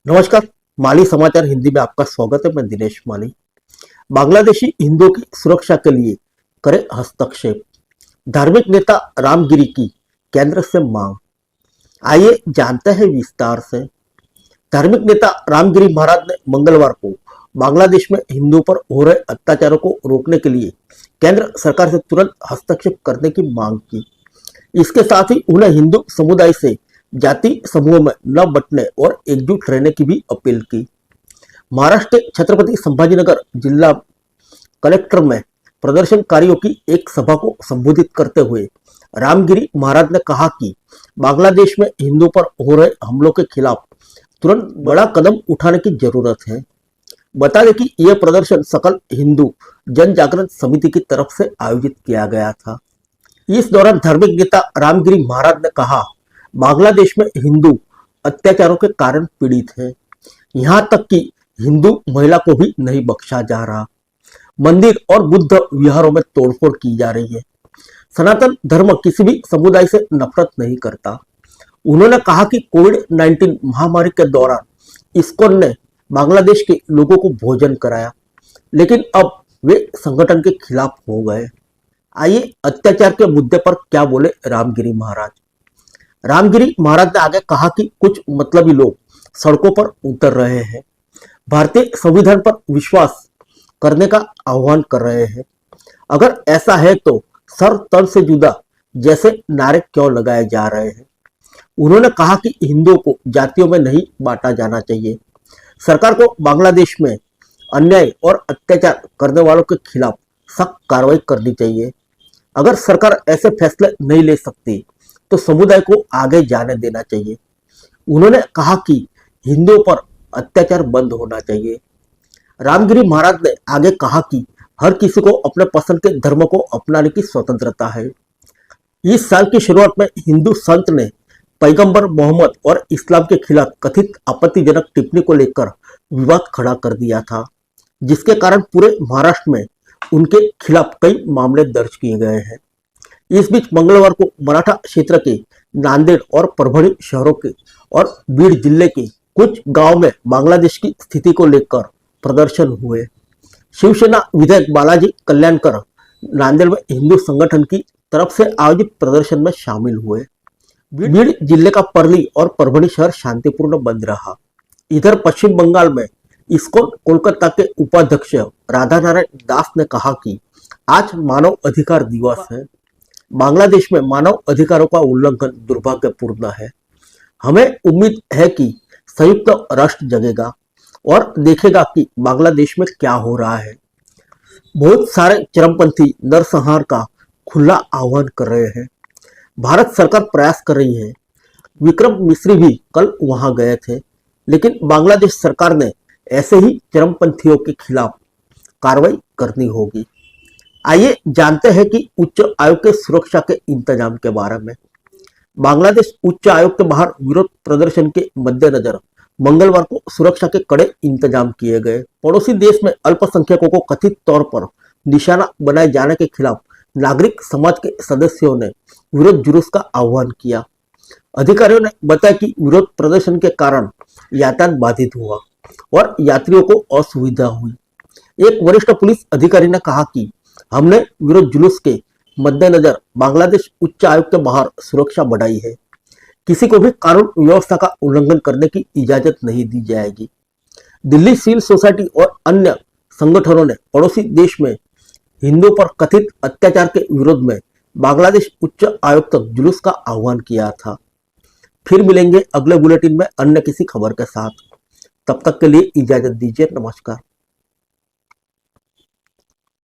नमस्कार। माली समाचार हिंदी में आपका स्वागत है। मैं दिनेश माली। बांग्लादेशी हिंदुओं की सुरक्षा के लिए करे हस्तक्षेप, धार्मिक नेता रामगिरी की केंद्र से मांग। आइए जानते हैं विस्तार से। धार्मिक नेता रामगिरी महाराज ने मंगलवार को बांग्लादेश में हिंदुओं पर हो रहे अत्याचारों को रोकने के लिए केंद्र सरकार से तुरंत हस्तक्षेप करने की मांग की। इसके साथ ही उन्हें हिंदू समुदाय से जाति समूह में न बंटने और एकजुट रहने की भी अपील की। महाराष्ट्र के छत्रपति संभाजीनगर जिला कलेक्टर में प्रदर्शनकारियों की एक सभा को संबोधित करते हुए रामगिरी महाराज ने कहा कि बांग्लादेश में हिंदुओं पर हो रहे हमलों के खिलाफ तुरंत बड़ा कदम उठाने की जरूरत है। बता दें कि यह प्रदर्शन सकल हिंदू जन जागरण समिति की तरफ से आयोजित किया गया था। इस दौरान धार्मिक नेता रामगिरी महाराज ने कहा, बांग्लादेश में हिंदू अत्याचारों के कारण पीड़ित हैं। यहाँ तक कि हिंदू महिला को भी नहीं बख्शा जा रहा। मंदिर और बुद्ध विहारों में तोड़फोड़ की जा रही है। सनातन धर्म किसी भी समुदाय से नफरत नहीं करता। उन्होंने कहा कि कोविड-19 महामारी के दौरान इस्कॉन ने बांग्लादेश के लोगों को भोजन कराया, लेकिन अब वे संगठन के खिलाफ हो गए। आइए अत्याचार के मुद्दे पर क्या बोले रामगिरी महाराज। रामगिरी महाराज ने आगे कहा कि कुछ मतलबी लोग सड़कों पर उतर रहे हैं, भारतीय संविधान पर विश्वास करने का आह्वान कर रहे हैं। अगर ऐसा है तो सर तन से जुदा जैसे नारे क्यों लगाए जा रहे हैं। उन्होंने कहा कि हिंदुओं को जातियों में नहीं बांटा जाना चाहिए। सरकार को बांग्लादेश में अन्याय और अत्याचार करने वालों के खिलाफ सख्त कार्रवाई करनी चाहिए। अगर सरकार ऐसे फैसले नहीं ले सकती तो समुदाय को आगे जाने देना चाहिए। उन्होंने कहा कि हिंदुओं पर अत्याचार बंद होना चाहिए। रामगिरी महाराज ने आगे कहा कि हर किसी को अपने पसंद के धर्म को अपनाने की स्वतंत्रता है। इस साल की शुरुआत में हिंदू संत ने पैगंबर मोहम्मद और इस्लाम के खिलाफ कथित आपत्तिजनक टिप्पणी को लेकर विवाद खड़ा कर दिया था, जिसके कारण पूरे महाराष्ट्र में उनके खिलाफ कई मामले दर्ज किए गए हैं। इस बीच मंगलवार को मराठा क्षेत्र के नांदेड़ और परभणी शहरों के और बीड जिले के कुछ गांव में बांग्लादेश की स्थिति को लेकर प्रदर्शन हुए। शिवसेना विधायक बालाजी कल्याणकर नांदेड़ में हिंदू संगठन की तरफ से आयोजित प्रदर्शन में शामिल हुए। बीड जिले का परली और परभणी शहर शांतिपूर्ण बंद रहा। इधर पश्चिम बंगाल में इस्कॉन कोलकाता के उपाध्यक्ष राधा नारायण दास ने कहा कि आज मानव अधिकार दिवस है। बांग्लादेश में मानव अधिकारों का उल्लंघन दुर्भाग्यपूर्ण है। हमें उम्मीद है कि संयुक्त राष्ट्र जगेगा और देखेगा कि बांग्लादेश में क्या हो रहा है। बहुत सारे चरमपंथी नरसंहार का खुला आह्वान कर रहे हैं। भारत सरकार प्रयास कर रही है। विक्रम मिश्री भी कल वहां गए थे, लेकिन बांग्लादेश सरकार ने ऐसे ही चरमपंथियों के खिलाफ कार्रवाई करनी होगी। आइए जानते हैं कि उच्च आयोग के सुरक्षा के इंतजाम के बारे में। बांग्लादेश उच्च आयोग के बाहर विरोध प्रदर्शन के मद्देनजर मंगलवार को सुरक्षा के कड़े इंतजाम किए गए। पड़ोसी देश में अल्पसंख्यकों को कथित तौर पर निशाना बनाए जाने के खिलाफ नागरिक समाज के सदस्यों ने विरोध जुलूस का आह्वान किया। अधिकारियों ने बताया कि विरोध प्रदर्शन के कारण यातायात बाधित हुआ और यात्रियों को असुविधा हुई। एक वरिष्ठ पुलिस अधिकारी ने कहा कि हमने विरोध जुलूस के मद्देनजर बांग्लादेश उच्च आयोग के बाहर सुरक्षा बढ़ाई है। किसी को भी कानून व्यवस्था का उल्लंघन करने की इजाजत नहीं दी जाएगी। दिल्ली सिविल सोसाइटी और अन्य संगठनों ने पड़ोसी देश में हिंदुओं पर कथित अत्याचार के विरोध में बांग्लादेश उच्च आयोग तक जुलूस का आह्वान किया था। फिर मिलेंगे अगले बुलेटिन में अन्य किसी खबर के साथ। तब तक के लिए इजाजत दीजिए। नमस्कार।